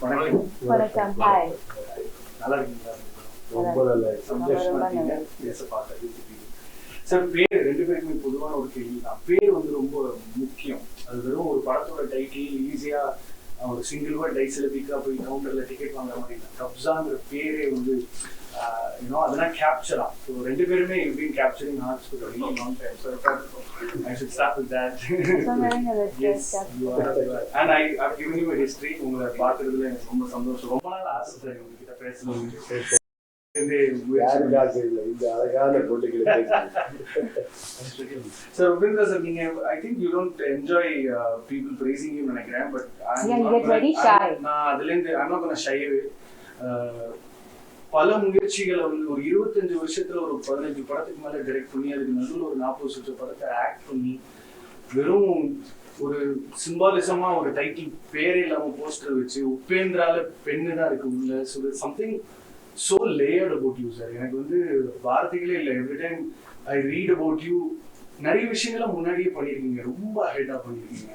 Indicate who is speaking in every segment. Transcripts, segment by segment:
Speaker 1: வணக்கம். ஹாய்.
Speaker 2: நல்லா இருக்கீங்களா?
Speaker 1: ரொம்ப நல்லா
Speaker 2: சார், பேர் ரெண்டு பேருக்குமே பொதுவான ஒரு கேள்வி தான். பேர் வந்து ரொம்ப முக்கியம். அது வெறும் ஒரு படத்தோட டைட்டில் ஈஸியா ஒரு சிங்கிள் வேர்ட் டைஸ்ல பிக்கா போய் கவுண்டர்ல டிக்கெட் வாங்குற மாதிரி தான். கப்ஸாங்கிற பேரே வந்து அதெல்லாம் கேப்சரா. ஸோ ரெண்டு பேருமே you been capturing hearts for a really long time. So I should start with that. Yes, you are. And I've given you a history. உங்களை பார்க்கறதுல எனக்கு ரொம்ப சந்தோஷம். ரொம்ப நாள் ஆசை சார் உங்ககிட்ட பேசணும். Sir, Upendra sir, I think you don't enjoy people praising you நினைக்கிறேன். But
Speaker 1: you get very shy.
Speaker 2: நான் அதுலேருந்து I'm not gonna shy away. பல முயற்சிகளை வந்து ஒரு 25 வருஷத்துல ஒரு 15 படத்துக்கு மேல டைரக்ட் பண்ணி அதுக்கு நடுவில் ஒரு 40 வருஷம் படத்தை ஆக்ட் பண்ணி வெறும் ஒரு சிம்பாலிசமா ஒரு டைட்டில் பேரே இல்லாம போஸ்டர் வச்சு உபேந்திரால பெண்ணு தான் இருக்கு உள்ள. So something so layered about you sir. எனக்கு வந்து வார்த்தைகளே இல்லை. Every time I read about you நிறைய விஷயங்களை முன்னாடியே பண்ணியிருக்கீங்க, ரொம்ப ஹெட்டாக பண்ணியிருக்கீங்க.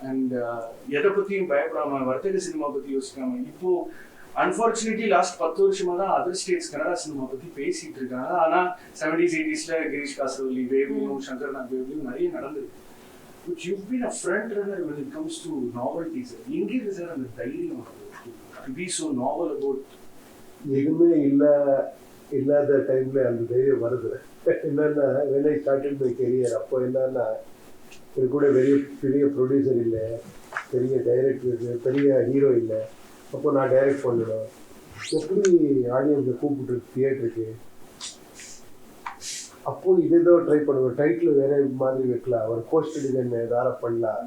Speaker 2: அண்ட் எதை பற்றியும் பயப்படாம வர்த்தக சினிமா பற்றி யோசிக்காம இப்போ அன்ஃபார்ச்சுனேட்லி லாஸ்ட் 10 வருஷமா தான் அதர் ஸ்டேட்ஸ் கன்னடா சினிமா பற்றி பேசிட்டு இருக்காங்க. ஆனால் 70s 80sல கிரீஷ் காசரவல்லி வேவ்லையும் சங்கர்நாத் வேவ்லையும் நிறைய நடந்திருக்கு. But you've been a front runner when it comes to novelty sir. எங்கே இருக்கு சார் அந்த தைரியம் to be so novel about?
Speaker 3: எதுவுமே இல்லாத டைம்ல அந்த தைரியம் வருது. என்னன்னா when I started my career அப்போ என்னன்னா இது கூட பெரிய ப்ரொடியூசர் இல்லை, பெரிய டைரக்டர், பெரிய ஹீரோ இல்லை. அப்போ நான் டைரக்ட் பண்ணணும், எப்படி ஆடியன்ஸை கூப்பிட்டு தியேட்டருக்கு. அப்போ இதேதோ ட்ரை பண்ணுவேன். டைட்டில் வேற மாதிரி வைக்கலாம், ஒரு போஸ்ட் டிசைன் எதாவது பண்ணலாம்,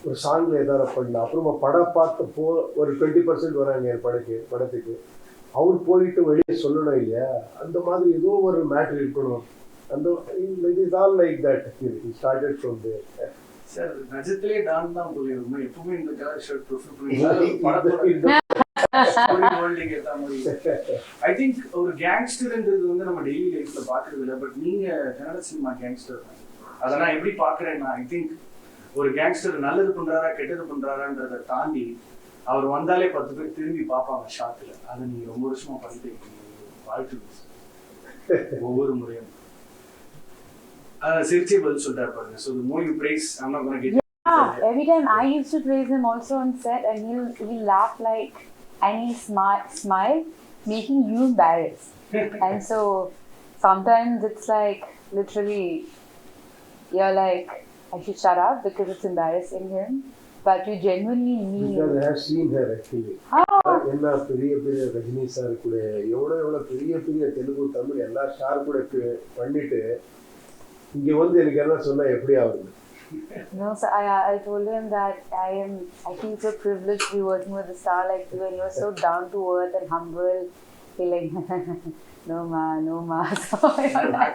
Speaker 3: ஒரு சாங்கில் எதாவது பண்ணலாம். அப்புறமா படம் பார்த்தப்போ ஒரு 20% வராங்க என் படத்துக்கு. அவர் போயிட்டு வெளியே சொல்லணும் இல்லையா, அந்த மாதிரி ஏதோ ஒரு மேட்ரு இருக்கணும். அந்த it is all like that. It started from there.
Speaker 2: Sir நிஜத்திலே டான் தான் போயிருக்கும். எப்பவுமே இந்த கலர் ஷர்ட் ப்ரிஃபர் பண்ணுவீங்க. ஐ திங்க் ஒரு கேங்ஸ்டர்ன்றது வந்து நம்ம டெய்லி லைஃப்ல பாக்குறது இல்லை. பட் நீங்க கன்னட சினிமா கேங்ஸ்டர் தான். அதை நான் எப்படி பாக்குறேன்னா, ஐ திங்க் ஒரு கேங்ஸ்டர் நல்லது பண்றாரா கெட்டது பண்றாரான்றதை தாண்டி அவர் வந்தாலே 10 பேர் திரும்பி பார்ப்பாங்க ஷாட்ல. அதை நீங்க ரொம்ப வருஷமா பண்ணிட்டு இருக்கீங்க. வாழ்த்து ஒவ்வொரு முறையும் சிரிச்சே பதில் சொல்றாரு பாருங்க. So the more you praise, I'm not going to get.
Speaker 1: Yeah, every time I used to praise him also on set, and he'll laugh like, and he'll smile, making you embarrassed. And so sometimes it's like literally you're like, I should shut up because it's embarrassing him. But you genuinely mean.
Speaker 3: Because I have seen her actually. எல்லா பெரிய Rajini sir கூட எவ்வளோ பெரிய தெலுங்கு தமிழ் எல்லா star கூட பண்ணிட்டு இங்க வந்து எனக்கு என்ன சொன்னா எப்படி ஆகுது?
Speaker 1: No, so I told him that I feel so privileged to be working with a star like you, and you are so down to earth and humble. He like no ma. So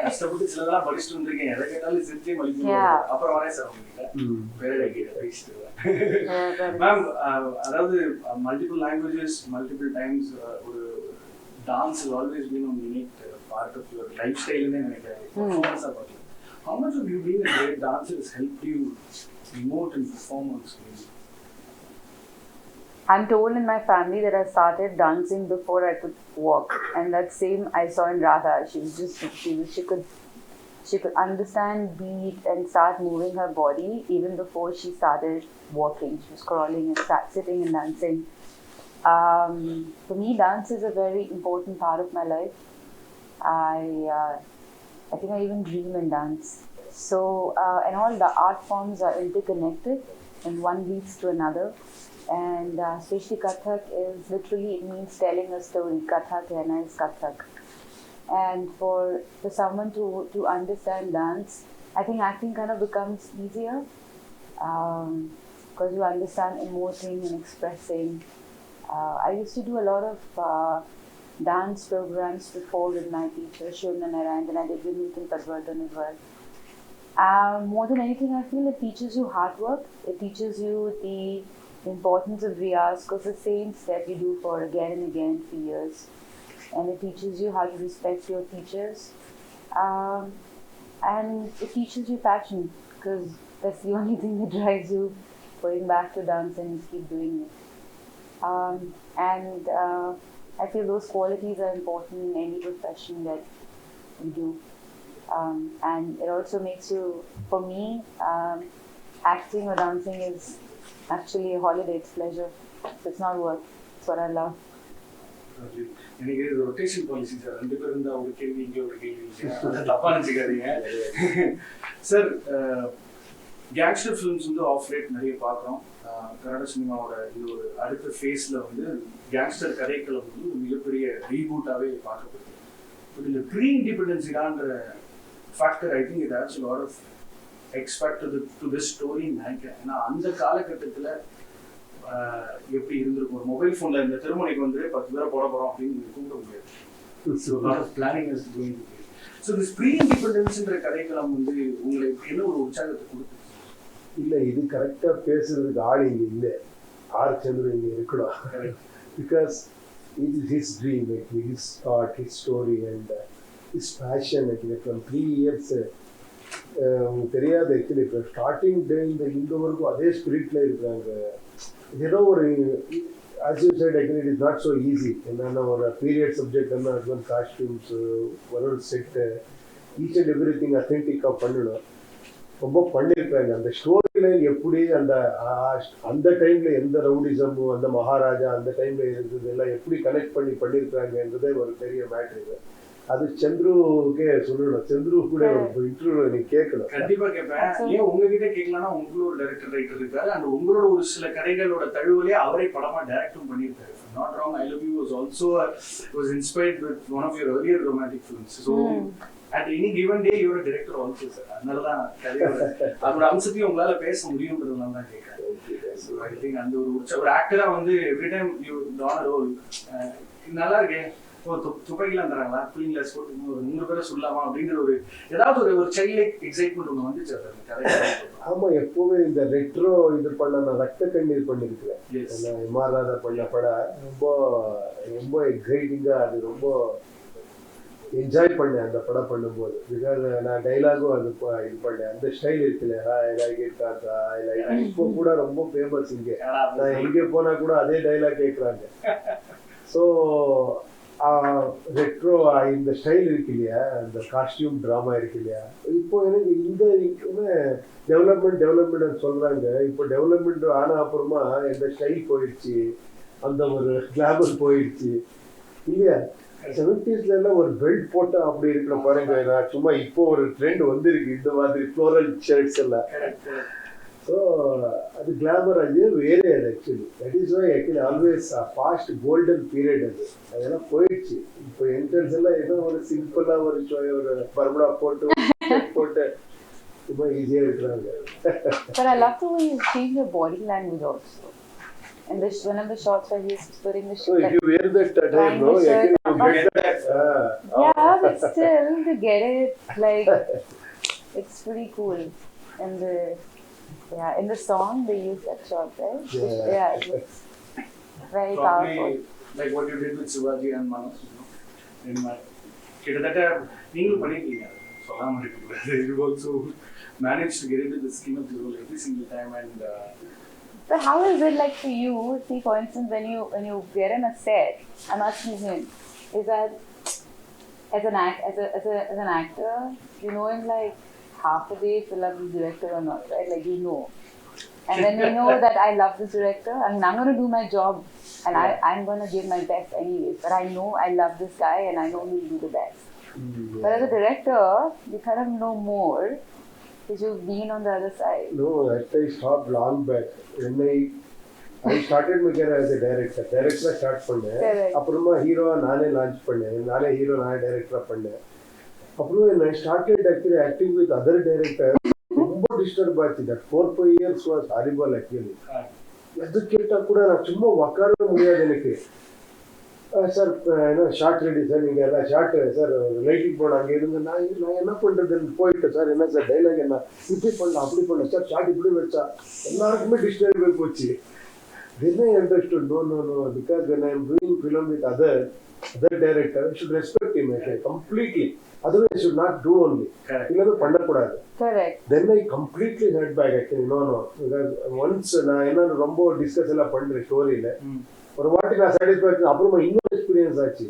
Speaker 2: கஷ்டப்பட்டு சிலதெல்லாம் படிச்சுட்டு வந்திருக்கேன். எதை கேட்டாலும் சிரிச்சே மலிப்பு. அப்புறம் வரேன் sir உங்ககிட்ட பேரே கேட்டு பேசிட்டு வரேன். மேம், அதாவது மல்டிபிள் லாங்குவேஜஸ் மல்டிபிள் டைம்ஸ் ஒரு dance has always been a unique part of your lifestyle ன்னு நினைக்கிறேன். பர்ஃபார்மன்ஸா பார்க்கலாம். How much of you being a great dancer has helped you emote and perform on screen?
Speaker 1: I'm told in my family that I started dancing before I could walk, and that same I saw in Radha. She could understand beat and start moving her body even before she started walking. She was crawling and sitting and dancing. For me, dance is a very important part of my life. I think I even dream and dance. So, and all the art forms are interconnected, and one leads to another. And especially Kathak is literally, it means telling a story. Katha Kehna is Kathak. And for someone to understand dance, I think acting kind of becomes easier because you understand emoting and expressing. I used to do a lot of dance programs before with my teacher Shivna Narayan, and I did with Newton Padwardhan as well. More than anything, I feel it teaches you hard work. It teaches you the importance of riyaz, because the same step you do for again and again for years. And it teaches you how to respect your teachers. And it teaches you passion, because that's the only thing that drives you going back to dance and keep doing it. And I feel those qualities are important in any profession that we do. And it also makes you, for me, acting or dancing is actually a holiday, it's pleasure. So it's not work, it's what I love.
Speaker 2: எனக்கு இது rotation policy sir, 2 பேர் இருந்தா ஒரு கேள்வி இங்கே ஒரு கேள்வி இல்லையா, தப்பா நினச்சிக்காதீங்க சார். கேங்ஸ்டர் ஃபிலிம்ஸ் வந்து ஆஃப் ரேட் நிறைய பார்க்குறோம். கன்னட சினிமாவோட இது ஒரு அடுத்த ஃபேஸில் வந்து கேங்ஸ்டர் கதைக்களம் வந்து ஒரு மிகப்பெரிய ரீபூட்டாகவே பார்க்கப்படுது. பட் இந்த ப்ரீ இண்டிபெண்டன்ஸ் இராங்கிற factor I think it has a lot of X factor to this story நினைக்கிறேன். ஏன்னா அந்த காலகட்டத்தில் எப்படி இருந்திருக்கும், ஒரு மொபைல் ஃபோனில் இந்த திருமணிக்கு வந்து 10 பேரை போட போகிறோம் அப்படின்னு கூப்பிட முடியாது. So lot of planning is going to be. So this pre இண்டிபெண்டன்ஸ்ன்ற கதைக்களம் வந்து உங்களுக்கு என்ன ஒரு உற்சாகத்தை கொடுத்து?
Speaker 3: இல்லை, இது கரெக்டாக பேசுறதுக்கு ஆள் இங்கே இல்லை. ஆர் சந்திர இங்கே இருக்கணும். Because it is his dream, his thought, his story and his passion. From 3 years உங்களுக்கு தெரியாது ஆக்சுவலி. இப்போ ஸ்டார்டிங் டே இந்த வரைக்கும் அதே ஸ்பிரிட்ல இருக்கிறாங்க. ஏதோ ஒரு as you said, actually it is not so easy. என்னன்னா ஒரு பீரியட் சப்ஜெக்ட் என்ன அதுவும் காஸ்டியூம்ஸ் ஒரு set each and every thing அத்தென்டிக்காக பண்ணணும். ரொம்ப பண்ணியிருக்காங்க. அந்த ஸ்டோரி லைன் எப்படி அந்த டைம்ல எந்த ரவுடிசமும் அந்த மகாராஜா அந்த டைம்ல இருந்தது எல்லாம் எப்படி கனெக்ட் பண்ணியிருக்காங்கன்றதே ஒரு பெரிய மேட்ரு. அது சந்துருக்கே சொல்லணும். சந்துரு கூட ஒரு இன்டர்வியூ நீ கேட்கணும்.
Speaker 2: கண்டிப்பா கேட்பேன். ஏன் உங்ககிட்ட கேட்கலாம்னா உங்களோட டைரக்டர் ரைட்டர் இருக்காரு அண்ட் உங்களோட ஒரு சில கதைகளோட தழுவலே அவரே படமா டைரக்டும் பண்ணியிருக்காரு. Not wrong, I Love You was also was inspired with one of your earlier romantic films. So at any given day you are a director also, sir. அதனாலதான் அதோட அம்சத்தையும் உங்களால பேச முடியும்ன்றதுனால தான் கேட்கறேன். So I think அந்த ஒரு ஆக்டரா வந்து every time you don a role நல்லா இருக்கே, துப்பாக்கிலாம் தராங்களா, குயின்ல ஸ்போர்ட் ஒரு 3 பேரை சொல்லலாமா அப்படிங்கிற ஒரு ஏதாவது ஒரு சைல்ட் லைக் எக்ஸைட்மெண்ட் ஒன்று வந்துச்சு அந்த கதை.
Speaker 3: ஆமா, எப்பவுமே இந்த ரெட்ரோ இது பண்ண நான் ரத்த கண்ணீர் பண்ணிருக்கிறேன். எம்ஆர்ஆர் பண்ண படம் ரொம்ப ரொம்ப எக்ஸைட்டிங்கா, அது ரொம்ப என்ஜாய் பண்ணேன் அந்த படம் பண்ணும்போது. பிகாஸ் நான் டைலாகும் அது இது பண்ணேன். அந்த ஸ்டைல் இருக்குல்ல, I like it Katha, I like it. இப்போ கூட ரொம்ப ஃபேமஸ் இங்கே. நான் எங்கே போனா கூட அதே டைலாக் கேட்குறாங்க. ஸோ ரெட்ரோ இந்த ஸ்டைல் இருக்கு இல்லையா, அந்த காஸ்டியூம் ட்ராமா இருக்கு இல்லையா, இப்போ எனக்கு இந்த டெவலப்மெண்ட் சொல்றாங்க. இப்போ டெவலப்மெண்ட் ஆன அப்புறமா இந்த ஸ்டைல் போயிடுச்சு, அந்த ஒரு கிளாமர் போயிடுச்சு இல்லையா. 70s எல்லாம் ஒரு பெல்ட் போட்டா அப்படி இருக்கிற பாருங்க. நான் சும்மா இப்போ ஒரு ட்ரெண்ட் வந்துருக்கு இந்த மாதிரி ஃப்ளோரல் ஷர்ட்ஸ் எல்லாம். ஸோ அது கிளாமர், அது வேறே. அது actually that is why actually always past golden period. அதெல்லாம் போயிடுச்சு. இப்போ என்ட்ரன்ஸ் எல்லாம் ஏதோ ஒரு சிம்பிளா ஒரு பர்முடா போட்டு ரொம்ப ஈஸியா இருக்கிறாங்க.
Speaker 1: But I love the way you change your body language also. And this one of the shots where he's putting the
Speaker 3: so if you wear that time, no, you get that.
Speaker 1: Yeah, but still to get it, like it's pretty cool. And in the song they use that shot, right? Yeah, it looks very powerful.
Speaker 2: Like what you did with Shivaji and Manas, in my கிட்டத்தட்ட நீங்களும் பண்ணிருக்கீங்க, சொல்லாம இருக்கீங்க. You also managed to get into the skin of the role every single time. And
Speaker 1: so how is it like for you? See, for instance, when you get in a set, I'm asking him, is that as an actor, you know him like half a day if you love this director or not, right? Like you know. And then you know that I love this director. I mean, I'm going to do my job and I'm going to give my best anyways. But I know I love this guy and I know he'll do the best. But as a director, you kind of know more because you've been on the other side.
Speaker 3: No, that I stopped long back. When I started my career as a director. Director start பண்ணேன். அப்புறமா ஹீரோவா நானே launch பண்ணேன். நானே hero நானே டைரக்டரா பண்ணேன். அப்புறம் I started actually acting with other directors. ரொம்ப டிஸ்டர்ப் ஆச்சு. that 4-5 years was horrible actually. எது கேட்டா கூட நான் சும்மா உட்காரவே முடியாது எனக்கு. சார் என்ன ஷார்ட் ரெடி சார், நீங்கள் எல்லாம் ஷார்ட் சார் லைட்டிங் போட அங்கே இருந்து நான் என்ன பண்ணுறதுன்னு போயிட்டேன் சார். என்ன சார் டைலாக் என்ன இப்படி பண்ணலாம் அப்படி பண்ணல சார், ஷார்ட் இப்படி வச்சா எல்லாருக்குமே டிஸ்டர்ப் ஆகி போச்சு. Then I understood, no, because when I am doing film with other director, I should respect him completely. Otherwise, I should not do only. இல்லைன்னா பண்ணக்கூடாது. Then I completely heard back actually, no, because once நான் என்ன ரொம்ப discuss எல்லாம் பண்ணுறேன் ஸ்டோரியில், ஒரு வாட்டி நான் சாட்டிஸ்ஃபேக்ஷன் அப்புறமா இன்னொரு எக்ஸ்பீரியன்ஸ் ஆச்சு.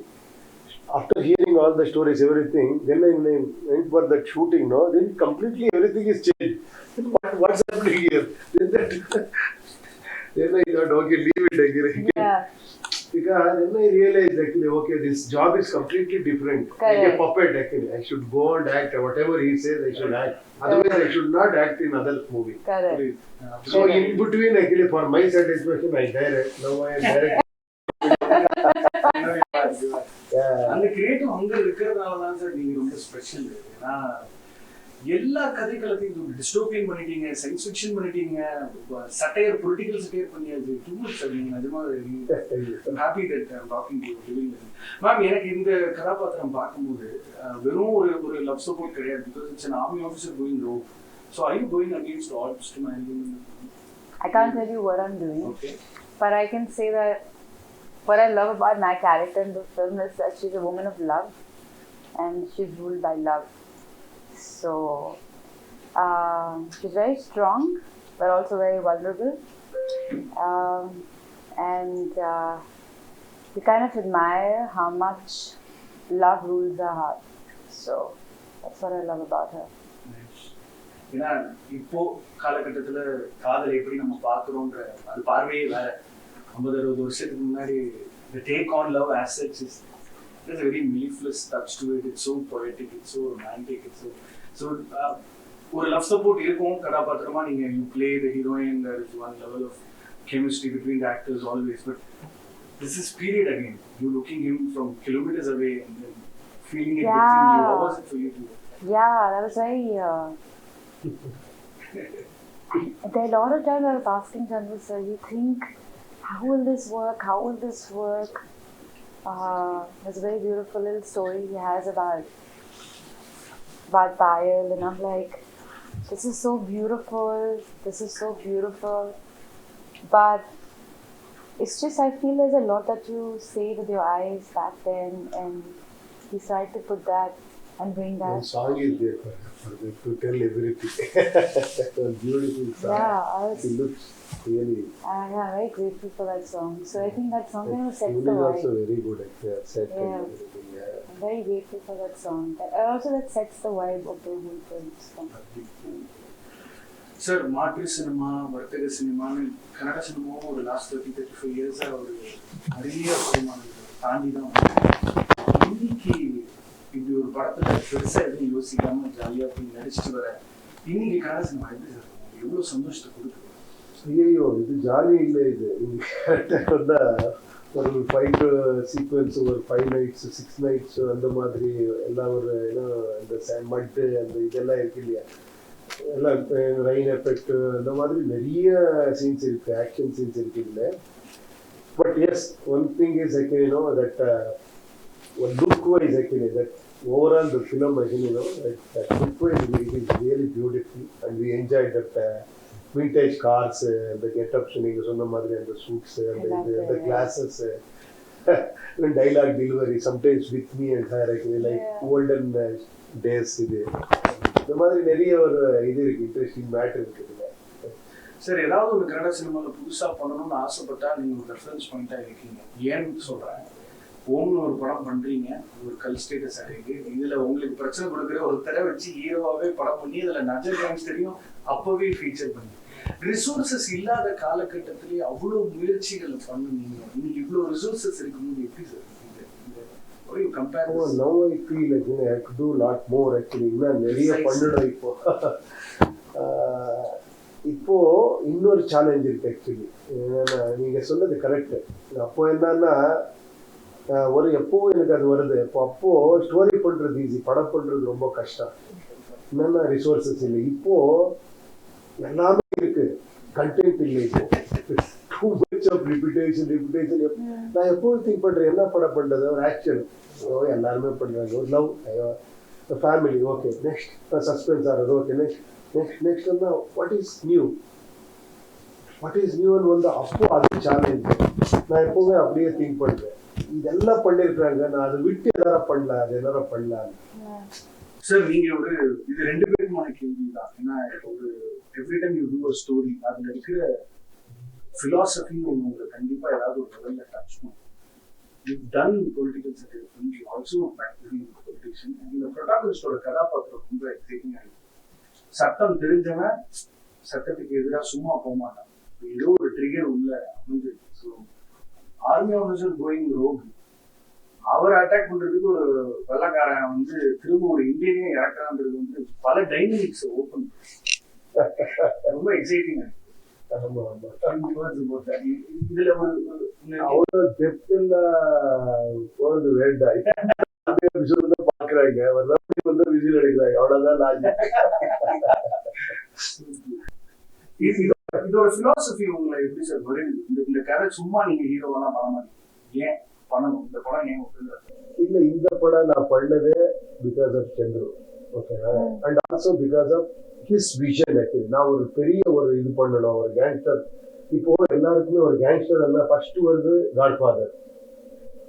Speaker 3: After hearing all the stories, everything, then I went for that shooting, no? Then completely everything is changed. What's happening here? Then I thought, okay, leave it again.
Speaker 1: Yeah.
Speaker 3: Because then I realized actually, okay, this job is completely different.
Speaker 1: Correct.
Speaker 3: Like a puppet actually. I should go and act. Whatever he says, I should act. Otherwise, I should not act in other movie.
Speaker 1: Correct.
Speaker 3: So in between, actually, for my satisfaction, I direct. Now I am direct.
Speaker 2: அந்த creative அங்க இருக்கிறதுனால தான் sir நீங்க ரொம்ப special. ஏன்னா எல்லா கதைக்களத்தையும் dystopian பண்ணிட்டீங்க, சயின்ஸ் ஃபிக்ஷன் பண்ணிட்டீங்க, சட்டையர் பொலிட்டிக்கல் சட்டையர் பண்ணியாச்சு. Too much sir. நீங்க நிஜமா happy that I am talking to you. Ma'am, எனக்கு இந்த கதாபாத்திரம் பார்க்கும்போது வெறும் ஒரு லவ் சப்போர்ட் கிடையாது. Because it's an army officer going rogue. So are you going against odds to marry him?
Speaker 1: I can't tell you what I'm doing.
Speaker 2: Okay.
Speaker 1: But I can say that what I love about my character in the film is that she's a woman of love and she's ruled by love. So she's very strong but also very vulnerable, and we kind of admire how much love rules her heart. So that's what I love about her.
Speaker 2: ஏன்னா இப்போ காலகட்டத்துல காதலை எப்படி நம்ம பாக்குறோம்ன்ற அது பார்வையே வேற. 50-60 வருஷத்துக்கு முன்னாடி the take on love as such is there's a very mellifluous touch to it. It's so poetic, it's so romantic, it's so ஒரு லவ் சப்போர்ட் இருக்கும் கதாபாத்திரமா. நீங்க you play the heroine, there is one level of chemistry between the actors always, but this is period again. You looking him from kilometers away and then feeling it within you. How was it for you to?
Speaker 1: Yeah, that was very there a lot of times I was asking Chandru sir, you think, how will this work? How will this work? There's a very beautiful little story he has about Payal, and I'm like, this is so beautiful. This is so beautiful. But it's just, I feel there's a lot that you say with your eyes back then, and he tried to put that and bring that.
Speaker 3: One song is there for to tell everything. A beautiful song.
Speaker 1: Yeah,
Speaker 3: It looks really.
Speaker 1: I'm very grateful for that song. So I think that song kind of sets
Speaker 3: Tune
Speaker 1: the
Speaker 3: is also
Speaker 1: vibe.
Speaker 3: very good actually. Set
Speaker 1: Yeah.
Speaker 3: and everything. Yeah.
Speaker 1: I'm very grateful for that song. Also that sets the vibe of the whole film.
Speaker 2: Sir, மாற்று cinema, வர்த்தக சினிமான்னு கன்னட சினிமாவும் ஒரு last 30-35 இயர்ஸா ஒரு நிறைய வருமானங்களை தாண்டி தான் இன்னைக்கு இப்படி ஒரு படத்துல பெருசா எதுவும் யோசிக்காம ஜாலியா போய் நடிச்சுட்டு வர இன்னைக்கு கன்னட சினிமா எப்படி சார் எவ்வளவு சந்தோஷத்தை கொடுக்குது?
Speaker 3: ஐயோ, இது ஜாலி இல்லை. இது கரெக்டாக வந்தால் ஒரு 5 சீக்வன்ஸ், ஒரு 5 nights 6 nights அந்த மாதிரி எல்லாம் ஒரு இந்த மட்டு அந்த இதெல்லாம் இருக்கு இல்லையா, எல்லாம் ரெயின் எஃபெக்ட் அந்த மாதிரி நிறைய சீன்ஸ் இருக்கு, ஆக்ஷன் சீன்ஸ் இருக்கு இல்லை. But yes, one thing is actually that one look wise actually that overall the film actually that look wise it is really beautiful and we enjoyed that vintage cars, the get-ups நீங்க சொன்ன மாதிரி அந்த suits and the glasses, even dialogue delivery sometimes with me and her actually like olden days. இது இந்த மாதிரி நிறைய ஒரு இது இருக்கு, இன்ட்ரெஸ்டிங் மேட்டர் இருக்குதுல்ல
Speaker 2: சார். ஏதாவது ஒரு கன்னட சினிமாவில் புதுசா பண்ணணும்னு ஆசைப்பட்டா நீங்க ஒரு ரெஃபரன்ஸ் பாயிண்டா இருக்கீங்க. ஏன்னு சொல்றேன், ஓம்னு ஒரு படம் பண்றீங்க, ஒரு கல் ஸ்டேட்டஸ் அடையுது. இதுல உங்களுக்கு பிரச்சனை கொடுக்குற ஒருத்தரை வச்சு ஹீரோவாவே படம் பண்ணி இதுல நஜர் கேங்ஸ்டரையும் அப்பவே ஃபீச்சர் பண்ணி ரிசோர்சஸ் இல்லாத காலகட்டத்திலேயே அவ்வளவு முயற்சிகளை பண்ணுவீங்க. இன்னைக்கு இவ்வளவு ரிசோர்சஸ் இருக்கும்போது எப்படி sir compare?
Speaker 3: Now I feel like I have to do a lot more actually. இன்னும் நிறைய பண்ணணும். இப்போ இன்னொரு சேலஞ்ச் இருக்கு ஆக்சுவலி. நீங்க சொன்னது கரெக்ட். அப்போ என்னன்னா ஒரு எப்பவும் எனக்கு அது வருது. அப்போ ஸ்டோரி பண்றது ஈஸி, படம் பண்றது ரொம்ப கஷ்டம். என்னன்னா ரிசோர்சஸ் இல்லை. இப்போ எல்லாமே இருக்கு, கண்டென்ட் இல்லை. இப்போ டூ மச் ஆஃப் ரிப்பிட்டேஷன். நான் எப்பவும் திங்க் பண்றேன், என்ன படம் பண்றது, ஒரு ஆக்ஷன் எல்லாருமே பண்றாங்க, ஒரு love, family, okay, next suspense ஆகிறது, ஓகே, நெக்ஸ்ட் வந்து வாட் இஸ் நியூன்னு வந்து அப்போ அது சேலஞ்ச். நான் எப்பவுமே அப்படியே திங்க் பண்றேன், இதெல்லாம் பண்ணிருக்காங்க, நான் அதை விட்டு எதாரம் பண்ணலாம், அது எதாரம் பண்ணலாம்.
Speaker 2: சார், நீங்க ஒரு இது 2 பேருக்குமான கேள்வி தான். ஏன்னா ஒரு every time you do a story, அதுல இருக்கிற philosophy உங்களுக்கு கண்டிப்பா ஏதாவது ஒரு லெவல்ல டச் பண்ணும். You've done political satire films, you also practicing politician. இந்த protagonistோட கதாபாத்திரம் ரொம்ப எக்ஸைட்டிங்கா இருக்கு. சட்டம் தெரிஞ்சவன் சட்டத்துக்கு எதிராக சும்மா போக மாட்டான். ஏதோ ஒரு ட்ரிகர் உள்ள அமைஞ்சு. So army officer going rogue, அவரை அட்டாக் பண்றதுக்கு ஒரு வெள்ளக்காரன் வந்து திரும்ப ஒரு இந்தியனே இறக்குறான்றது வந்து பல டைனமிக்ஸ் ஓப்பன், ரொம்ப எக்ஸைட்டிங்கா இருக்கு. இதுல ஒரு
Speaker 3: அவ்வளவு டெப்த்ல போறது வேண்டாம். பாக்குறாங்க வந்து விசில் அடிக்கிறாங்க, அவ்வளவுதான் லாஜிக்.
Speaker 2: இதோட பிலாசபி உங்களை எப்படி சார் வருது? இந்த கதை சும்மா நீங்க ஹீரோவெல்லாம் பண்ண மாட்டீங்க, ஏன் பண்ணணும் இந்த படம்? ஏன்
Speaker 3: இல்ல, இந்த படம் நான் பண்ணதே பிகாஸ் ஆஃப் சந்திரு, ஓகேவா, and also because of his vision. Actually நான் ஒரு பெரிய ஒரு இது பண்ணணும், ஒரு கேங்ஸ்டர். இப்போ எல்லாருக்குமே ஒரு கேங்ஸ்டர் எல்லாம் ஃபர்ஸ்ட் வந்து காட்ஃபாதர்,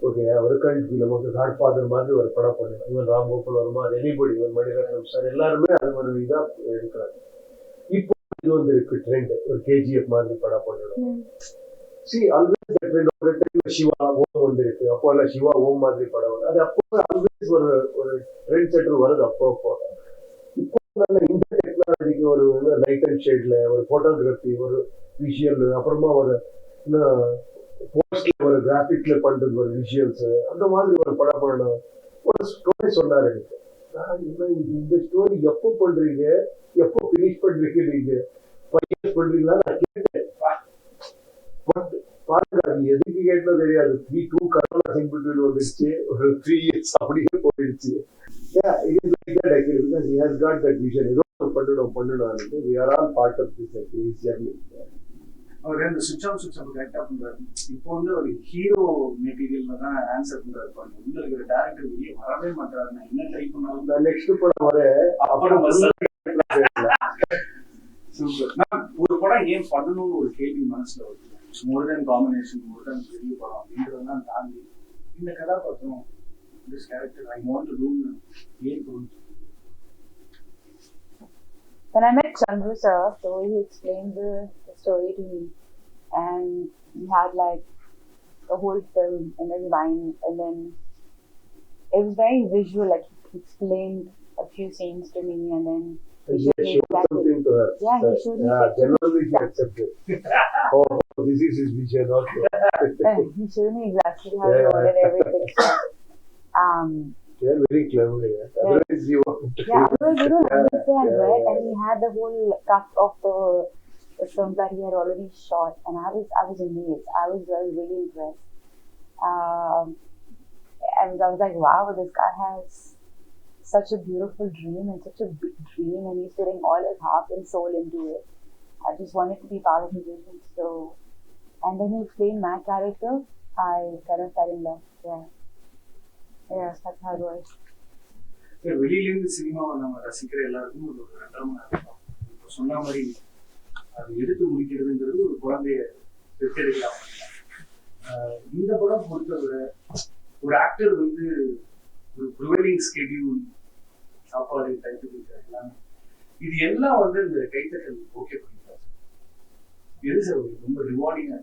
Speaker 3: ஓகே, ஒரு கல்ட் ஃபிலிம், ஒரு காட்ஃபாதர் மாதிரி ஒரு படம் பண்ணணும். இவன் ராம்கோபால் வர்மா, எனிபடி, ஒரு மணிரத்னம் சார், எல்லாருமே அது ஒரு இதா எடுக்கிறாங்க. இப்போ இது வந்து இருக்கு ட்ரெண்ட், ஒரு கேஜிஎஃப் மாதிரி படம் பண்ணணும். ஆல்வேஸ் ஒரு டைம்ல சிவா ஓம் வந்து இருக்கு, அப்போ எல்லாம் சிவா ஓம் மாதிரி படம் வருது. அது அப்போ ஆல்வேஸ் ஒரு ட்ரெண்ட் செட்டர் வருது அப்போ. இப்போ இந்த டெக்னாலஜிக்கு ஒரு லைட் அண்ட் ஷேட்ல ஒரு போட்டோகிராஃபி, ஒரு விஷுவல், அப்புறமா ஒரு போஸ்ட்ல ஒரு கிராபிக்ல பண்றது, ஒரு விஷுவல்ஸ், அந்த மாதிரி ஒரு படம் பண்ணணும். ஒரு ஸ்டோரி சொன்னாரு எனக்கு. இந்த ஸ்டோரி எப்போ பண்றீங்க, எப்போ பினிஷ் பண்றீங்க, நீங்க பண்றீங்களா நான் கேட்டேன். பாருங்க, அது எதுக்கு கேட்டோ தெரியாது. 2 கரோனா சிம்பிள் வந்துருச்சு, ஒரு 3 இயர்ஸ் அப்படியே போயிடுச்சு. Because he has got that vision. ஏதோ பண்ணணும். We are all part of this journey.
Speaker 2: அவர் இந்த சுவிட்ச் ஆஃப் கரெக்டா பண்றாரு. இப்போ வந்து ஒரு ஹீரோ மெட்டீரியல்ல தான் ஆன்சர் பண்றாரு. உள்ள இருக்கிற டேரக்டர் வெளியே வரவே மாட்டாரு. நான் என்ன ட்ரை பண்ணாலும்
Speaker 3: நான் நெக்ஸ்ட் படம் வர
Speaker 2: அப்புறம் சூப்பர். ஒரு படம் ஏன் பண்ணணும்னு ஒரு கேள்வி மனசுல வருது. மோர் தென் காம்பினேஷன், மோர் தென் பெரிய படம் அப்படின்றதெல்லாம் தாண்டி இந்த கதாபாத்திரம், this character I want to do ஏன் தோணுச்சு?
Speaker 1: When I met Chandru sir, so he explained the story to me, and he had like the whole film and then line, and then it was very visual. Like he explained a few scenes to me, and then
Speaker 3: he showed something to her.
Speaker 1: Yeah, he showed me.
Speaker 3: Yeah, generally he accepted. Oh, this is his vision also.
Speaker 1: He showed me exactly how he wanted everything.
Speaker 3: They are very clever. Otherwise, you won't.
Speaker 1: Yeah, otherwise you don't understand, right? And he had the whole cut of the film that he had already shot, and I was amazed. I was really impressed. And I was like, wow, this guy has such a beautiful dream and such a big dream, and he's putting all his heart and soul into it. I just wanted to be part of his vision. So, and then he explained my character. I kind of fell in love. Yeah, that's how it was.
Speaker 2: வெளியிலேருந்து சினிமாவை நம்ம ரசிக்கிற எல்லாருக்கும் ஒரு கட்டணமா இருக்கும். இப்போ சொன்ன மாதிரி அது எடுத்து முடிக்கிறதுங்கிறது ஒரு குழந்தைய பெற்றெடுக்கலாம். இந்த படம் பொறுத்தவரை ஒரு ஆக்டர் வந்து ஒரு ப்ரிவைலிங் ஸ்கெடியூல், சாப்பாடு, டைட்டில் எல்லாமே, இது எல்லாம் வந்து இந்த கைத்தட்டல் ஓகே பண்ணிக்கலாம். எது சார் ரொம்ப ரிவார்டிங்கா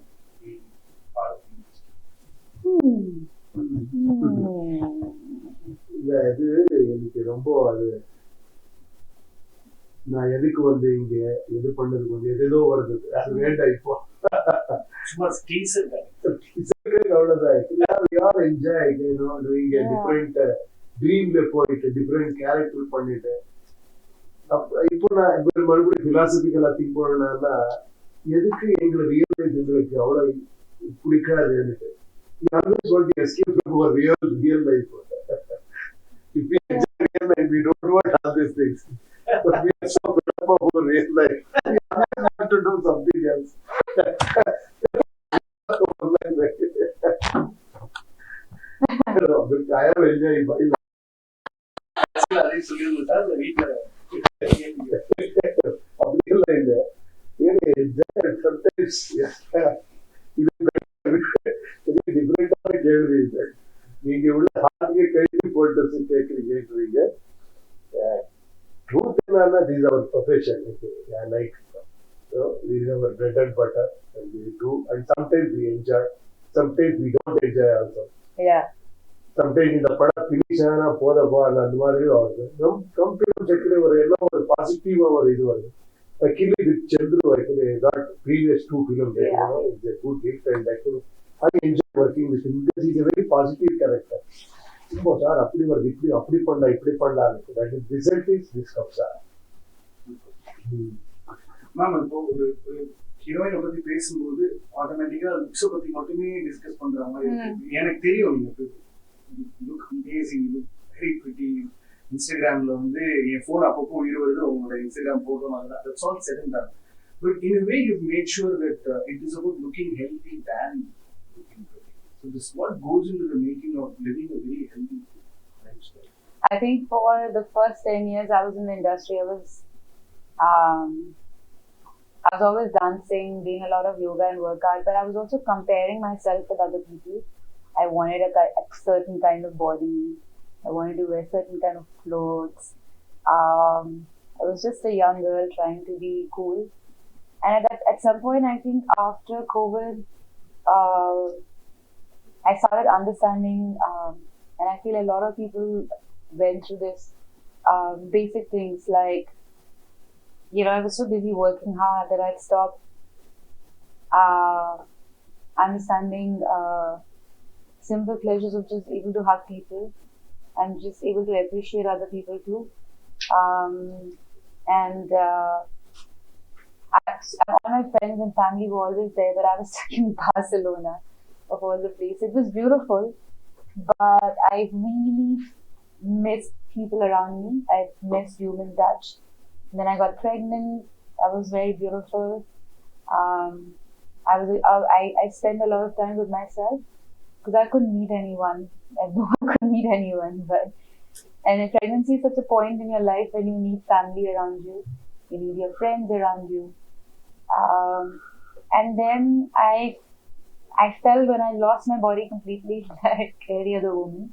Speaker 3: இல்ல, இது எனக்கு ரொம்ப அது நான் எதுக்கு வந்து இங்க எது பண்ணதுக்கு வந்து எதோ வருது, அது வேண்டாம். இப்போ
Speaker 2: சும்மா
Speaker 3: அவ்வளவுதான். என்ஜாய் டூயிங் டிஃபரெண்ட் ட்ரீம்ல போயிட்டு டிஃபரெண்ட் கேரக்டர் பண்ணிட்டு. இப்போ நான் மறுபடியும் பிலாசபிக்கலா திங்க் பண்ணணும்னா எதுக்கு எங்களை ரியலைஸ் எங்களுக்கு அவ்வளவு பிடிக்காது. எனக்கு we always want to escape from our real life. If we enjoy real life, we don't want all these things. But we are so fed up of our real life. We have to do something else. I have enjoyed my life. அப்படியெல்லாம் இல்லை. Sometimes டிஃபரெண்டான கேள்வி இது. நீங்க உள்ள ஹார்ட்கே கழித்து போட்டு கேட்குறீங்க. Truth என்னன்னா, this our profession. Like This is our bread and butter, and we do. And sometimes we enjoy, sometimes we don't enjoy also.
Speaker 1: Yeah.
Speaker 3: Sometimes இந்த படம் finish ஆனா போதப்பா அந்த மாதிரியும் ஆகுது. கம்பெனி செக்ல ஒரு எல்லாம் ஒரு பாசிட்டிவா ஒரு இது வருது. Actually with Chandru, actually I got previous 2 films. It's a good hit, and actually I enjoy working with him because he's a very positive character. இப்போ சார் அப்படி வருது, இப்படி அப்படி பண்ணலாம், இப்படி பண்ணலாம். That is result is this comes sir.
Speaker 2: Ma'am இப்போ ஒரு ஹீரோயினை பத்தி பேசும்போது ஆட்டோமேட்டிக்கா லுக்ஸை பத்தி மட்டுமே டிஸ்கஸ் பண்ற மாதிரி எனக்கு தெரியும். நீங்க look amazing, look very pretty. இன்ஸ்டாகிராம்ல வந்து என் போன் அப்பப்போ உயிர் வருது, உங்களோட இன்ஸ்டாகிராம் போட்டோ அதெல்லாம். That's all said and done. But in a way you've made sure that it is about looking healthy than looking pretty. So this is what goes into the making of living a very healthy lifestyle.
Speaker 1: I think for the first 10 years I was in the industry, I was always dancing, doing a lot of yoga and workout, but I was also comparing myself with other people. I wanted a certain kind of body. I wanted to wear certain kind of clothes. I was just a young girl trying to be cool. And at some point, I think after COVID, I started understanding, and I feel a lot of people went through this basic things like, I was so busy working hard that I'd stopped understanding simple pleasures of just able to hug people and just able to appreciate other people too. And all my friends and family were always there, but I was stuck in Barcelona of all the places. It was beautiful, but I really missed people around me. I missed human touch. And then I got pregnant. That was very beautiful. I spent a lot of time with myself because I couldn't meet anyone. And no one could meet anyone. And pregnancy is such a point in your life when you need family around you. You need your friends around you. And then I felt when I lost my body completely, like every other woman,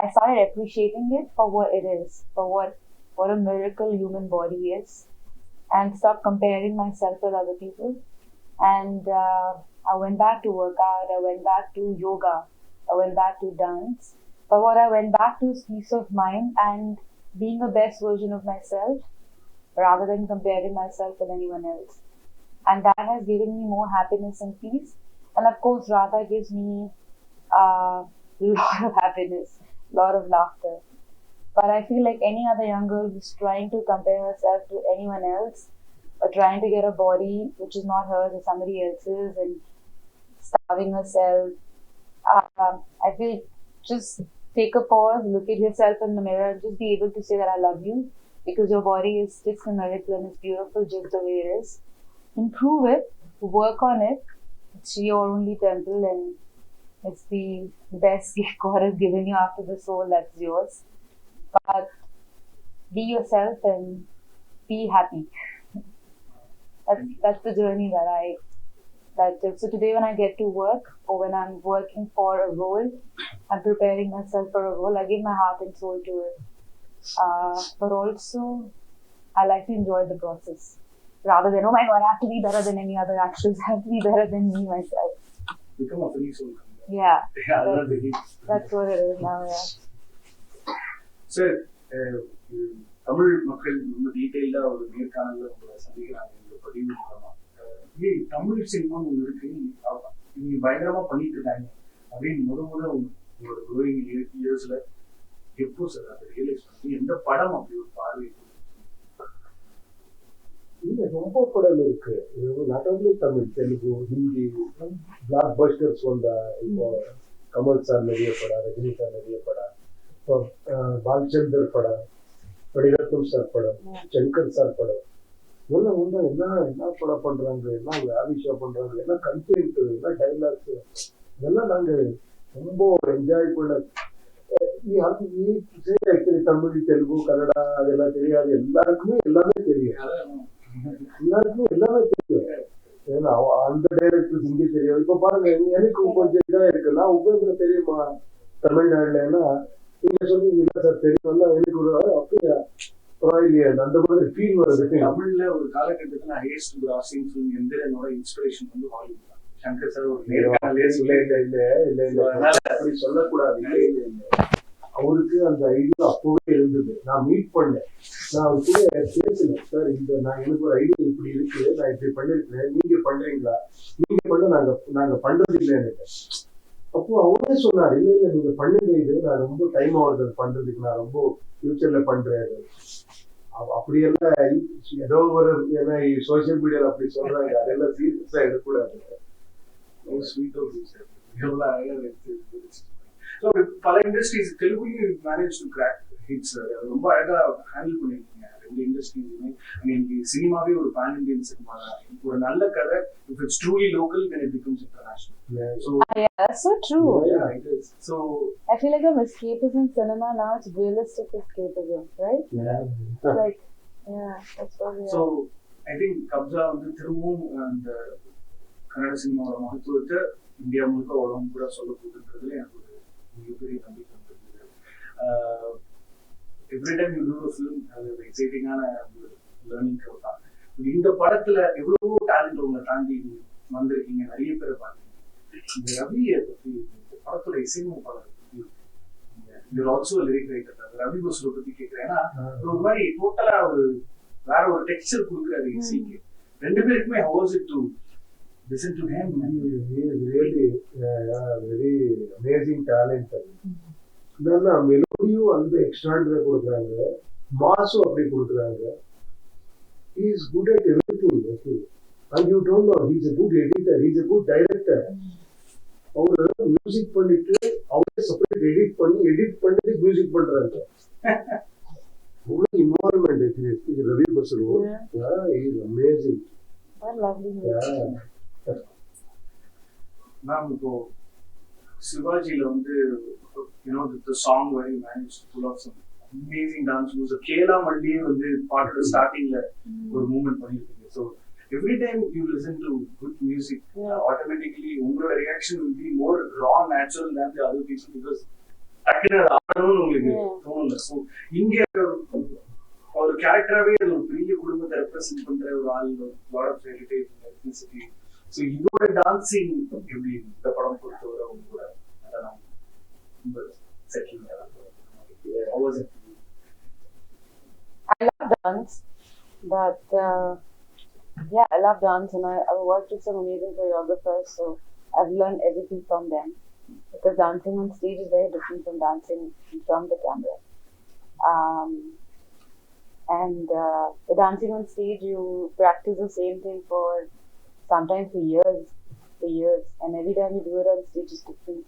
Speaker 1: I started appreciating it for what it is, for what a miracle human body is, and stopped comparing myself with other people. And I went back to workout, I went back to yoga, I went back to dance. But what I went back to is peace of mind and being the best version of myself rather than comparing myself with anyone else. And that has given me more happiness and peace. And of course, Radha gives me a lot of happiness, a lot of laughter. But I feel like any other young girl who's trying to compare herself to anyone else or trying to get a body which is not hers or somebody else's and starving herself, I feel just take a pause, look at yourself in the mirror and just be able to say that I love you because your body is just a miracle and it's beautiful just the way it is. Improve it, work on it. It's your only temple and it's the best gift God has given you after the soul that's yours. But be yourself and be happy. That's the journey that so today when I get to work or when I'm working for a role, I'm preparing myself for a role, I give my heart and soul to it. But also, I like to enjoy the process. Rather than, oh my God, I have to be better than any other actress, I have to be better than me, myself.
Speaker 2: Become a free soul.
Speaker 1: Yeah.
Speaker 2: That's
Speaker 1: what it is now, yeah.
Speaker 2: Sir, Tamil மக்கள் ரொம்ப டீட்டெயிலாக ஒரு நேர்காணலில் உங்களை சந்திக்கிறாங்க இந்த பதிவு மூலமாக. தமிழ் சினிமா ஒன்று இருக்கு, நீங்க பயங்கரமா பண்ணிட்டு இருக்காங்க அப்படின்னு உங்களோட க்ரோயிங் இயர்ஸ்ல எப்போ சார் அதை ரியலைஸ் பண்ணி எந்த படம் அப்படி ஒரு பார்வை?
Speaker 3: இல்லை, ரொம்ப படம் இருக்கு. Not only Tamil, Telugu, Hindi blockbusters வந்தா. இப்போ கமல் சார் நிறைய படம், ரஜினி சார் நிறைய படம், இப்போ பாலச்சந்தர் படம், மணிரத்னம் சார் படம், சங்கர் சார் படம், இதெல்லாம் வந்து என்ன படம் பண்றாங்க, என்ன ஆவிஷா பண்றாங்க, என்ன கண்டென்ட், என்ன டைலாக்ஸ், இதெல்லாம் நாங்க ரொம்ப என்ஜாய் பண்ண. தமிழ், தெலுங்கு, கன்னடா அதெல்லாம் தெரியாது, எல்லாருக்குமே எல்லாமே தெரியும். ஏன்னா அந்த டைரக்டர் ஹிந்தி தெரியும். இப்ப பாருங்க, எனக்கு கொஞ்சம் இதா இருக்கு, நான் உங்களுக்கு தெரியுமா தமிழ்நாடுல, ஏன்னா நீங்க சொல்லுவீங்க இல்ல சார் தெரியும், எனக்கு ஒரு அப்படியா இல்லையா அந்த மாதிரி ஃபீல் வருது.
Speaker 2: தமிழ்ல ஒரு காலகட்டத்துல ஹையஸ்ட் கிராசிங் ஃபிலிம் எந்திரனோட இன்ஸ்பிரேஷன் வந்து ஹாலிவுட் தான். சங்கர் சார் ஒரு நேர்காணலே
Speaker 3: அப்படி சொல்லக்கூடாது. அவருக்கு அந்த ஐடியா அப்பவே இருந்தது. நான் மீட் பண்ணேன், நான் அவர் கூட பேசினேன். சார் நான் எனக்கு ஒரு ஐடியா இப்படி இருக்கு, நான் இப்படி பண்ணிருக்கேன், நீங்க பண்றீங்களா? நீங்க பண்ண நாங்க பண்றது இல்லைன்னு. அப்போ அவரே சொன்னார், இல்ல நீங்க பண்ணுங்க, இது நான் ரொம்ப டைம் ஆகுது பண்றதுக்கு, நான் ரொம்ப ஃபியூச்சர்ல பண்றேன். அப்படியெல்லாம் ஏதோ ஒரு ஏன்னா சோசியல் மீடியால அப்படி சொல்றாங்க, அதெல்லாம் சீரியஸா எடுக்கக்கூடாது.
Speaker 2: பல இண்டஸ்ட்ரீஸ் தெலுங்குலையும் மேனேஜ் டு கிராக் ஹிட்ஸ் ரொம்ப அழகா ஹேண்டில் பண்ணிருக்கீங்க ரெண்டு இண்டஸ்ட்ரீஸுமே. இன்னைக்கு சினிமாவே ஒரு பேன் இண்டியன் சினிமா தான். ஒரு நல்ல கதை, if it's truly local, then it becomes international.
Speaker 1: So yeah, that's so true.
Speaker 2: Yeah, it is. So
Speaker 1: I feel like I'm escapism cinema now. It's realistic escapism, right?
Speaker 3: Yeah.
Speaker 1: It's like, yeah, that's what we are.
Speaker 2: So I think கப்ஸா வந்து திரும்பவும் அந்த கன்னட சினிமாவோட மகத்துவத்தை India முழுக்க உலகம் கூட சொல்ல போகுதுன்றதுல எனக்கு ஒரு மிகப்பெரிய நம்பிக்கை வந்துருக்குது. Every time you do a film, அது ஒரு எக்ஸைட்டிங்கான லேர்னிங் கர்வ் தான். இந்த படத்துல எவ்வளவோ டேலண்ட் உங்களை தாண்டி வந்திருக்கீங்க, நிறைய பேரை பார்த்தீங்க. இந்த ரவியை பத்தி, இந்த படத்தோட இசையமைப்பாளர் பத்தி, your also lyric writer, Ravi Basrur பத்தி கேட்கிறேன். ஏன்னா ஒரு மாதிரி டோட்டலா ஒரு வேற ஒரு டெக்ஸ்சர் கொடுக்குறாரு இசைக்கு. ரெண்டு பேருக்குமே how was it to listen to him?
Speaker 3: Really very amazing talent. மெலோடியும் அந்த எக்ஸ்ட்ராடனரியா கொடுக்குறாங்க, மாஸும் அப்படி கொடுக்குறாங்க. He is good at everything, okay? And you don't know, he is a good editor, he is a good director. அவரு music பண்ணிட்டு அவரே separate edit பண்ணி music பண்றாங்க. அவ்வளவு இன்வால்வ்மெண்ட் இருக்கு Ravi Basrur. He is amazing.
Speaker 1: What lovely.
Speaker 2: Ma'am இப்போ சிவாஜில வந்து the song where you managed to pull off some amazing dance moves. கேலா மல்லியே வந்து பாட்டோட ஸ்டார்டிங்ல ஒரு மூவ்மெண்ட் பண்ணிருக்கீங்க. So every time you listen to good music, automatically உங்களோட reaction will be more raw, natural than the other people, because டக்குனு அது ஆடணும்னு உங்களுக்கு தோணல. ஸோ இங்க ஒரு கேரக்டராகவே அது ஒரு பெரிய குடும்பத்தை ரெப்ரசென்ட் பண்ற ஒரு ஆள், lot of heritage, ethnicity. So இதோட டான்சிங் எப்படி இந்த படம் பொறுத்தவரை உங்களோட அதெல்லாம் ரொம்ப settle?
Speaker 1: I love dance, but yeah, I love dance, and I've worked with some amazing choreographers, so I've learned everything from them. Because dancing on stage is very different from dancing from the camera. And the dancing on stage, you practice the same thing for sometimes for years, and every time you do it on stage is different.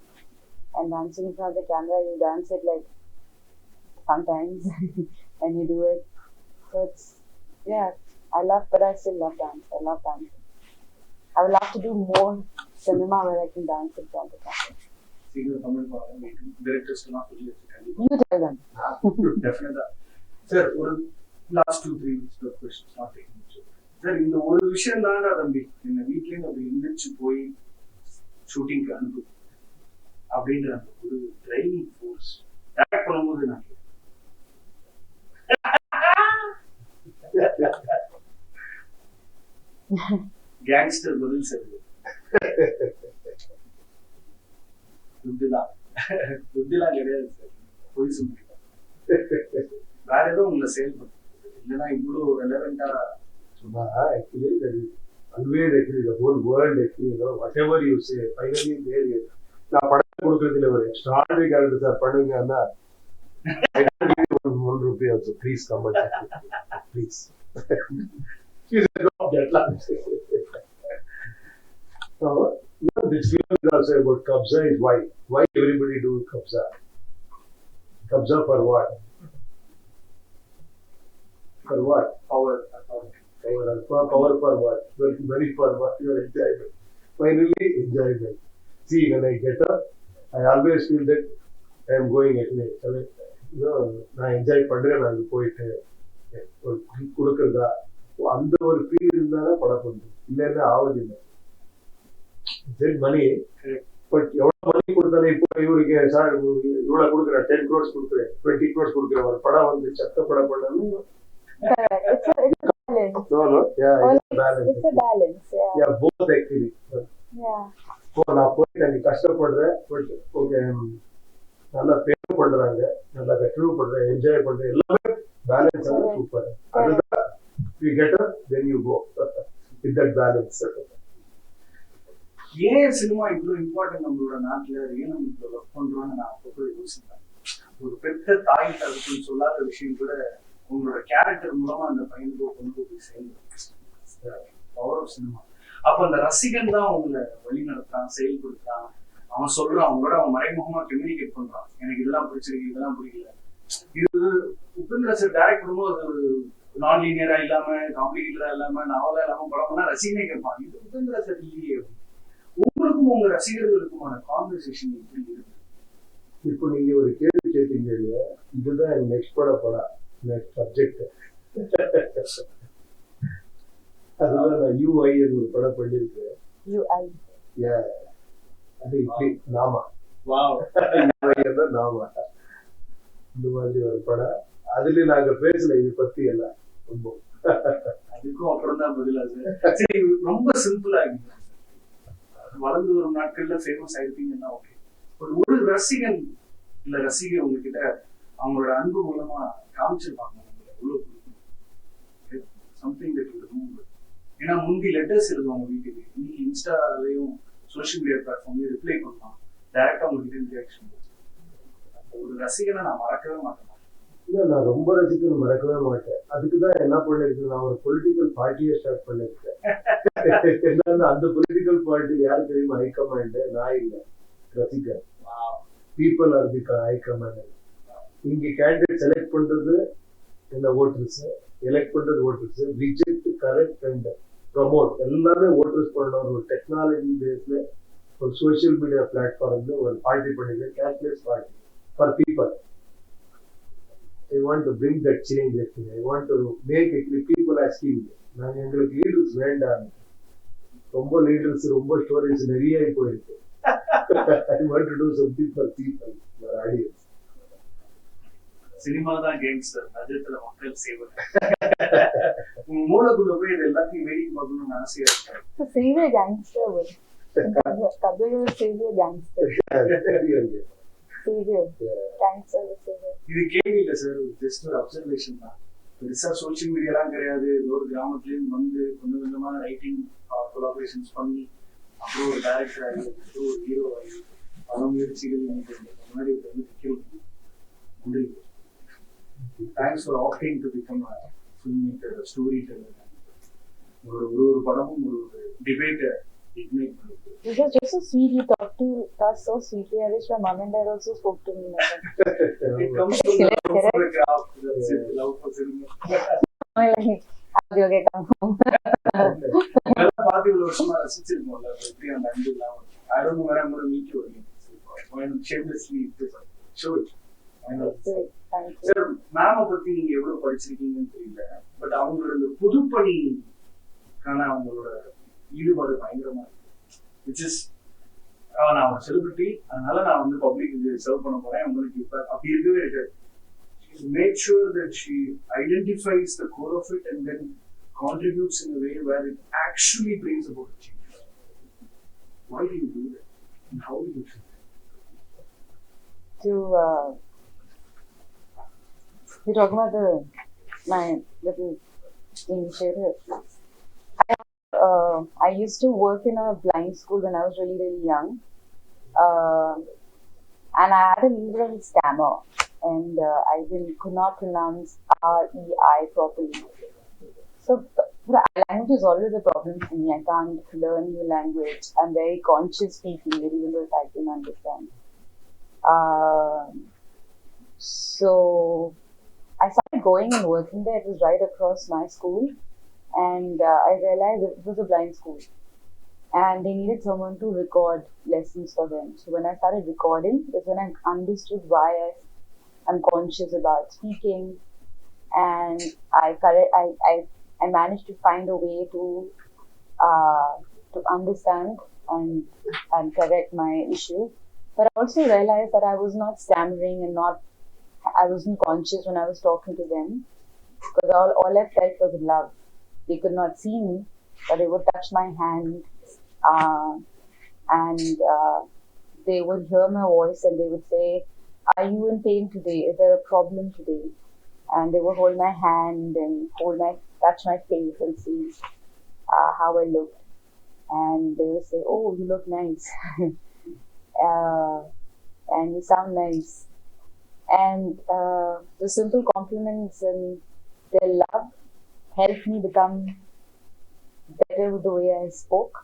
Speaker 1: And dancing in front of the camera, you dance it like sometimes and you do it. So it's, yeah, but I still love dance. I love dancing. I would love to do more cinema where I can dance in front of the camera.
Speaker 2: You
Speaker 1: tell them.
Speaker 2: Definitely. Sir, last 2-3 questions, not taking much. Sir, இந்த ஒரு விஷயம் தான் தம்பி என்ன வீட்லயும் அப்படி இருந்துச்சு போய் ஷூட்டிங்க்கு அனுப்பு அப்படின்ற அந்த ஒரு டிரைவிங் ஃபோர்ஸ் டைரக்ட் பண்ணும்போது நான் கேங்ஸ்டர் பதில் சார் புத்திலாம் கிடையாது சார், போய் சொல்லிட்டேன். வேற ஏதோ உங்களை செயல்படுது இல்லைன்னா இவ்வளோ ரெலவெண்டா
Speaker 3: சும்மா actually always actually the whole world actually, you know, whatever you say finally there is. நான் படம் கொடுக்கறதுல ஒரு எக்ஸ்ட்ராடனரி கேரக்டர் சார் பண்ணுங்கன்னா I don't give you ₹1 also, please come and please. She's a drop that line. So you know, this film is also about kabza. Is why everybody do kabza for what? For what? Power for what? Very for what? Your enjoyment. Finally, enjoyment. See, when I get up, I always feel that I am going at night. You know, நான் enjoy பண்றேன், நான் போயிட்டு ஒரு கொடுக்கறதா அந்த ஒரு feel இருந்தாலும் படம் பண்ணுறேன், இல்லைன்னா ஆகுது இல்லை. சரி மணி, பட் எவ்வளோ மணி கொடுத்தாலும் இப்போ இவருக்கு சார் இவ்வளோ கொடுக்குறேன், 10 crores கொடுக்குறேன், 20 crores கொடுக்குறேன், ஒரு படம் வந்து சத்த படம் பண்ணாலும்
Speaker 1: Correct. It's a balance.
Speaker 3: No. Yeah,
Speaker 1: Well,
Speaker 3: it's a balance.
Speaker 1: it's a balance. Yeah.
Speaker 3: Yeah, both actually.
Speaker 1: Yeah.
Speaker 3: இப்போ நான் போயிட்டு அங்கே கஷ்டப்படுறேன், பட் ஓகே நல்லா பேர் பண்றாங்க, நல்லா கஷ்டமும் பண்றேன், என்ஜாய் பண்றேன், எல்லாமே பேலன்ஸ் ஆனா சூப்பர். அதுதான் you get up, then you go with that balance.
Speaker 2: ஏன் சினிமா இவ்வளவு இம்பார்ட்டன்ட் நம்மளோட நாட்டுல, ஏன் நம்ம இவ்வளவு ஒர்க் பண்றோம்னு நான் அப்பப்போ யோசிப்பேன். ஒரு பெத்த தாய் தகவல் சொல்லாத விஷயம் கூட உங்களோட கேரக்டர் மூலமா அந்த பையனுக்கு கொண்டு போய் சேர்ந்து பவர் ஆஃப் சினிமா. அப்ப அந்த ரசிகன் தான் அவங்களை வழி நடத்துறான், செயல்படுத்துறான், அவன் சொல்றான், அவங்களோட அவன் மறைமுகமா கம்யூனிகேட் பண்றான், எனக்கு இதெல்லாம் பிடிச்சிருக்கு, இதெல்லாம் பிடிக்கல. இது உபேந்திர சார் டைரக்ட் பண்ணும்போது அது ஒரு நான் லீனியரா இல்லாம, காம்ப்ளிகேட்டடா இல்லாம, நாவலா இல்லாம படம் பண்ணா ரசிகனே கேட்பான், இது உபேந்திர சார் இல்லையே. உங்களுக்கும் உங்க ரசிகர்களுக்குமான கான்வர்சேஷன் எப்படி இருக்கு?
Speaker 3: இப்போ நீங்க ஒரு கேள்வி கேட்டீங்க இல்லையா, இதுதான் என் நெக்ஸ்ட் படம் நெக்ஸ்ட் சப்ஜெக்ட். அதனால நான் யூஐ ஒரு படம் பண்ணிருக்கேன்.
Speaker 1: UI.
Speaker 3: அது இப்படி நாமா நாமா இந்த மாதிரி ஒரு படம். அதுல நாங்க பேசல இது பத்தி எல்லாம் ரொம்ப.
Speaker 2: அதுக்கும் அப்புறம் தான் பதிலா சார். சரி, ரொம்ப சிம்பிளா இருக்கு. வளர்ந்து வரும் நாட்கள்ல ஃபேமஸ் ஆயிருப்பீங்கன்னா ஓகே, ஒரு ரசிகன் இல்ல ரசிகை உங்ககிட்ட அவங்களோட அன்பு மூலமா காமிச்சிருப்பாங்க எவ்வளவு சம்திங் தட் யூ ரிமெம்பர். ஏன்னா முந்தி லெட்டர்ஸ் எழுதுவாங்க வீட்டுக்கு, இன்னைக்கு இன்ஸ்டாலையும் சோஷியல் மீடியா பிளாட்ஃபார்ம்லயும் ரிப்ளை பண்ணலாம், டைரக்டா உங்ககிட்ட ரியாக்ஷன். ஒரு ரசிகனை நான் மறக்கவே மாட்டேன்.
Speaker 3: இல்ல, நான் ரொம்ப ரசிகனை மறக்கவே மாட்டேன். அதுக்குதான் என்ன பண்ணிருக்கேன், நான் ஒரு பொலிட்டிக்கல் பார்ட்டியை ஸ்டார்ட் பண்ணிருக்கேன். என்னன்னா அந்த பொலிட்டிக்கல் பார்ட்டி யாரு தெரியுமா? ஹைகமாண்ட். நான் இல்ல, ரசிகர். People are the high command. இங்க கேண்டிடேட் செலக்ட் பண்றது இந்த ஓட்டர்ஸ், எலெக்ட் பண்றது voters, reject, correct and promote எல்லாமே ஓட்டர்ஸ் பண்ண ஒரு டெக்னாலஜி பேஸ்ல ஒரு சோசியல் மீடியா பிளாட்ஃபார்ம்ல ஒரு பார்ட்டி பண்ணிருக்கேன், cashless party for people. I want to bring that change actually. I want to make actually people asking, நான் எங்களுக்கு லீடர்ஸ் வேண்டாம், ரொம்ப லீடர்ஸ் ரொம்ப ஸ்டோரிஸ் நிறைய போயிருக்கு. I want to do something for people, for audience.
Speaker 2: Cinema தான் gangster, நஜத்துல மக்கள் சேவை. மூலக்குள்ள போய் இது எல்லாத்தையும் வேடிக்கை பார்க்கணும்னு ஆசையா இருக்கு.
Speaker 1: So save a gangster would. Kabir will save a gangster. Savior. Gangster will save it.
Speaker 2: இது கேள்வி இல்ல சார், ஜஸ்ட் ஒரு அப்சர்வேஷன் தான். பெருசா சோசியல் மீடியாலாம் கிடையாது. ஒரு கிராமத்துலேயும் வந்து கொஞ்சம் கொஞ்சமா ரைட்டிங் கொலாபரேஷன்ஸ் பண்ணி அப்புறம் ஒரு டைரக்டர் ஆகி அப்புறம் ஒரு ஹீரோ ஆகி பல முயற்சிகள் முன்னாடி வந்து நன்றி. Thanks for opting to become a film maker, story teller. உங்களோட ஒரு படமும் ஒரு டிபேட்டை இக்னைட் பண்ணுது.
Speaker 1: It was just so sweet. You talked to us so sweetly. I wish my mom and dad also spoke to me like that.
Speaker 2: It comes from the love for the craft, that's it, love for cinema.
Speaker 1: Okay, come home.
Speaker 2: இதெல்லாம் பார்த்து இவ்வளவு வருஷமா ரசிச்சிருக்கோம்ல, எப்படி அந்த அன்பு இல்லாம. I don't know where I'm going to meet you again. Why not shamelessly show it? Sir, ma'am பத்தி நீங்க எவ்வளவு படிச்சிருக்கீங்கன்னு தெரியல, பட் அவங்களோட இந்த பொதுப்பணிக்கான அவங்களோட ஈடுபாடு பயங்கரமா இருக்கு. விச் இஸ், நான் ஒரு செலிபிரிட்டி, அதனால நான் வந்து பப்ளிக் சர்வ் பண்ண போறேன் உங்களுக்கு இப்ப அப்படி இருக்கவே இருக்காது. Make sure that she identifies the core of it and then contributes in a way where it actually brings about a change. Why do you do that? And how do you do that?
Speaker 1: You're talking about my little initiative. I used to work in a blind school when I was really, really young. And I had a little stammer. And I could not pronounce R-E-I properly. So the language is always a problem for me. I can't learn new language. I'm very conscious speaking it, even though I can understand. So I started going and working there. It was right across my school. And I realized it was a blind school. And they needed someone to record lessons for them. So when I started recording, is when I understood why I'm conscious about speaking. And I managed to find a way to understand and correct my issue. But I also realized that I was not stammering and I wasn't conscious when I was talking to them. because all I felt was love. They could not see me, but they would touch my hand, and they would hear my voice and they would say, "Are you in pain today? Is there a problem today?" And they would hold my hand and touch my face and see how I looked. And they would say, "Oh, you look nice." And you sound nice. And the simple compliments and their love helped me become better with the way I spoke.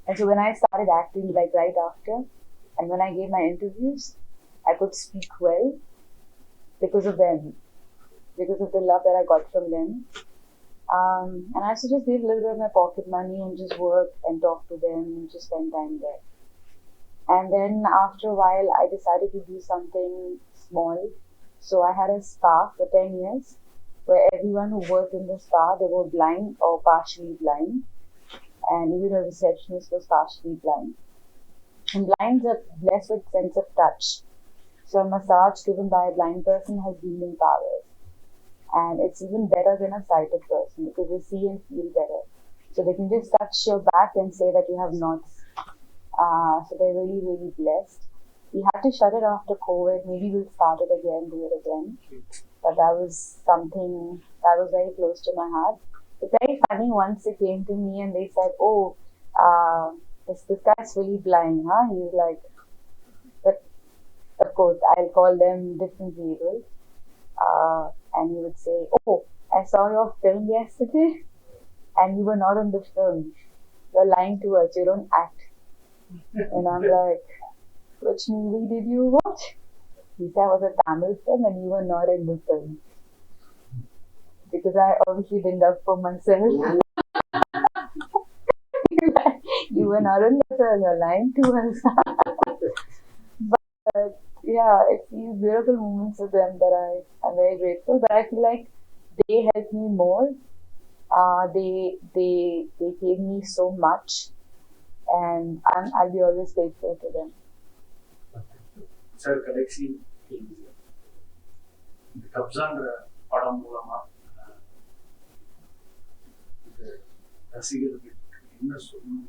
Speaker 1: And so when I started acting like right after, and when I gave my interviews, I could speak well because of them, because of the love that I got from them. And I used to just give a little bit of my pocket money and just work and talk to them and just spend time there. And then after a while, I decided to do something small. So I had a spa for 10 years where everyone who worked in the spa, they were blind or partially blind. And even a receptionist was partially blind. And blinds are blessed with sense of touch. So a massage given by a blind person has healing powers. And it's even better than a sighted person because they see and feel better. So they can just touch your back and say that you have knots. So they're really, really blessed. We had to shut it after COVID. Maybe we'll start it again, do it again. But that was something that was very close to my heart. It's very funny, once they came to me and they said, "Oh, this guy's fully blind, huh?" He's like, but of course, I'll call them different labels. And he would say, "Oh, I saw your film yesterday and you were not in the film. You're lying to us, you don't act." And I'm like, "Which movie did you watch?" He said, "It was a Tamil film and you were not in the film." Because I obviously didn't dub for myself. "You were not in the film, you're lying to us." But yeah, it's these beautiful moments of them that I'm very grateful. But I feel like they helped me more. They gave me so much, and I'll be always grateful to them.
Speaker 2: Sir, கடைசி இந்த கப்சாங்கிற படம் மூலமா ரசிகர்களுக்கு என்ன சொல்லணும்?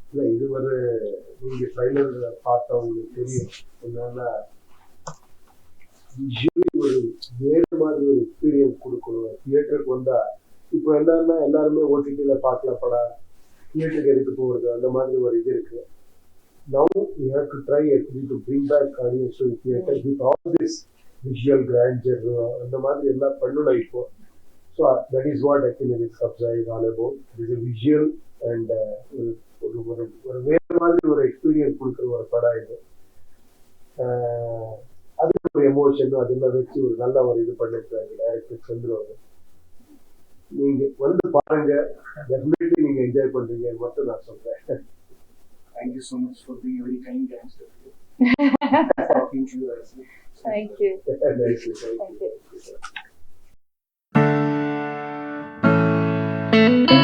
Speaker 3: இல்லை, இது ஒரு நீங்க ட்ரைலர் பார்த்தவங்களுக்கு தெரியும். என்னன்னா ஒரு வேறு மாதிரி ஒரு எக்ஸ்பீரியன்ஸ் கொடுக்கணும். தியேட்டருக்கு வந்தா இப்போ என்னன்னா எல்லாருமே ஓடிடியில பார்க்கலாம் படம், தியேட்டருக்கு எதுக்கு போகிறது, அந்த மாதிரி ஒரு இது இருக்கு. Now we have to try actually to bring back audience to the theater with all this visual grandeur and the மாதிரி எல்லாம் பண்ணணும் இப்போ. So that is what actually this Kabza is all about. It is a visual and ஒரு வேறு மாதிரி ஒரு experience கொடுக்குற ஒரு படம் இது. அது ஒரு எமோஷன் அதெல்லாம் வச்சு ஒரு நல்ல ஒரு இது பண்ணிருக்காங்க டைரக்டர் சந்திரன். நீங்க வந்து பாருங்க, டெஃபினெட்லி நீங்க என்ஜாய் பண்றீங்க மட்டும் நான் சொல்றேன்.
Speaker 2: Thank you so much for being a very kind gangster. Talking to you.
Speaker 1: Thank you.
Speaker 3: Thank you.
Speaker 1: Thank you.